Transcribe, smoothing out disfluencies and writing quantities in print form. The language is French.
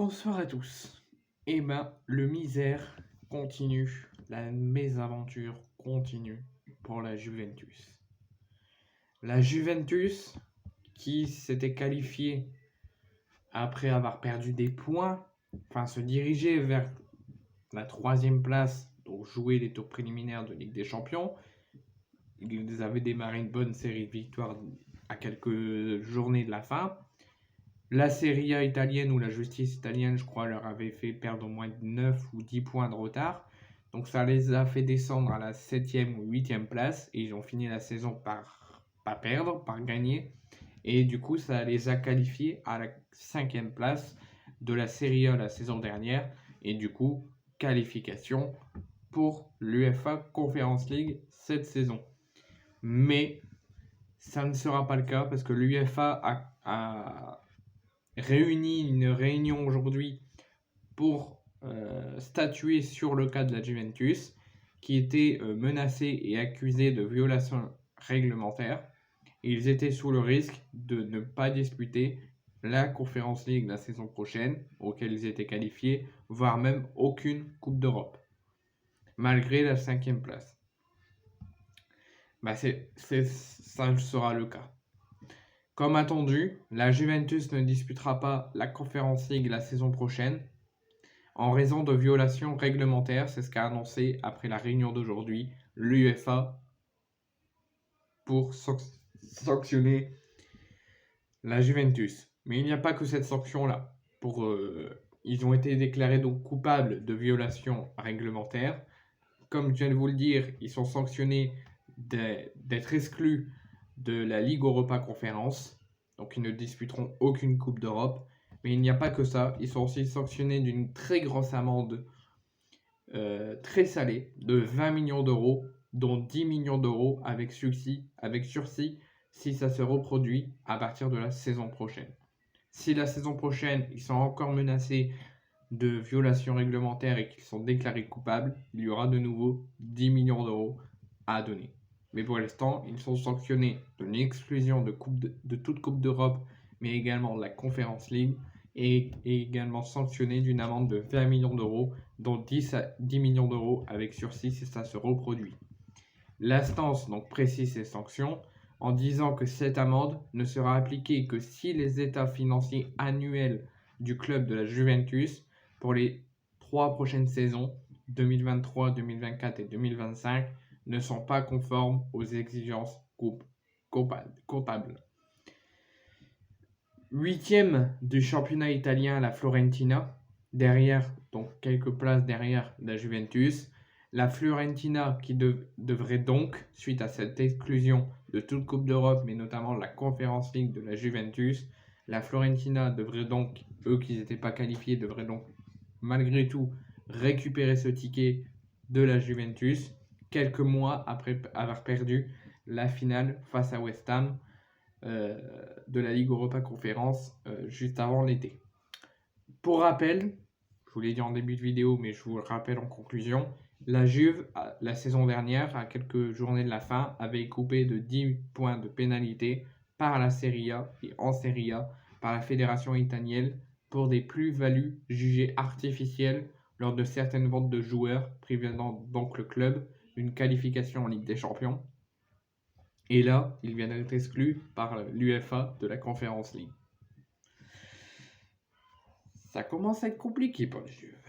Bonsoir à tous. Eh ben, le misère continue, la mésaventure continue pour la Juventus. La Juventus qui s'était qualifiée après avoir perdu des points, se dirigeait vers la 3e place pour jouer les tours préliminaires de Ligue des Champions. Ils avaient démarré une bonne série de victoires à quelques journées de la fin. La Serie A italienne ou la justice italienne, je crois, leur avait fait perdre au moins 9 ou 10 points de retard. Donc ça les a fait descendre à la 7e ou 8e place. Et ils ont fini la saison par pas perdre, par gagner. Et du coup, ça les a qualifiés à la 5e place de la Serie A la saison dernière. Et du coup, qualification pour l'UEFA Conference League cette saison. Mais ça ne sera pas le cas parce que l'UEFA a réuni une réunion aujourd'hui pour statuer sur le cas de la Juventus qui était menacée et accusée de violations réglementaires. Ils étaient sous le risque de ne pas disputer la Conference League la saison prochaine, auquel ils étaient qualifiés, voire même aucune Coupe d'Europe, malgré la 5e place. Ça sera le cas. Comme attendu, la Juventus ne disputera pas la Conference League la saison prochaine en raison de violations réglementaires. C'est ce qu'a annoncé après la réunion d'aujourd'hui l'UEFA pour sanctionner la Juventus. Mais il n'y a pas que cette sanction-là. Ils ont été déclarés donc coupables de violations réglementaires. Comme je viens de vous le dire, ils sont sanctionnés d'être exclus de la Ligue Europa Conférence, donc ils ne disputeront aucune Coupe d'Europe. Mais il n'y a pas que ça, ils sont aussi sanctionnés d'une très grosse amende très salée de 20 millions d'euros, dont 10 millions d'euros avec sursis si ça se reproduit à partir de la saison prochaine. Si la saison prochaine, ils sont encore menacés de violations réglementaires et qu'ils sont déclarés coupables, il y aura de nouveau 10 millions d'euros à donner. Mais pour l'instant, ils sont sanctionnés de l'exclusion de toute Coupe d'Europe, mais également de la Conference League, et également sanctionnés d'une amende de 20 millions d'euros, dont 10 millions d'euros avec sursis si ça se reproduit. L'instance donc précise ces sanctions en disant que cette amende ne sera appliquée que si les états financiers annuels du club de la Juventus pour les 3 prochaines saisons, 2023, 2024 et 2025, ne sont pas conformes aux exigences comptables. 8e du championnat italien, la Fiorentina, donc quelques places derrière la Juventus. La Fiorentina qui devrait donc, suite à cette exclusion de toute Coupe d'Europe, mais notamment la Conference League de la Juventus, la Fiorentina devrait donc, eux qui n'étaient pas qualifiés, devraient donc malgré tout récupérer ce ticket de la Juventus, quelques mois après avoir perdu la finale face à West Ham de la Ligue Europa Conférence juste avant l'été. Pour rappel, je vous l'ai dit en début de vidéo, mais je vous le rappelle en conclusion, la Juve, la saison dernière, à quelques journées de la fin, avait coupé de 10 points de pénalité par la Serie A et en Serie A par la fédération italienne pour des plus-values jugées artificielles lors de certaines ventes de joueurs, privant donc le club d'une qualification en Ligue des Champions. Et là, il vient d'être exclu par l'UEFA de la Conference League. Ça commence à être compliqué pour les Juves.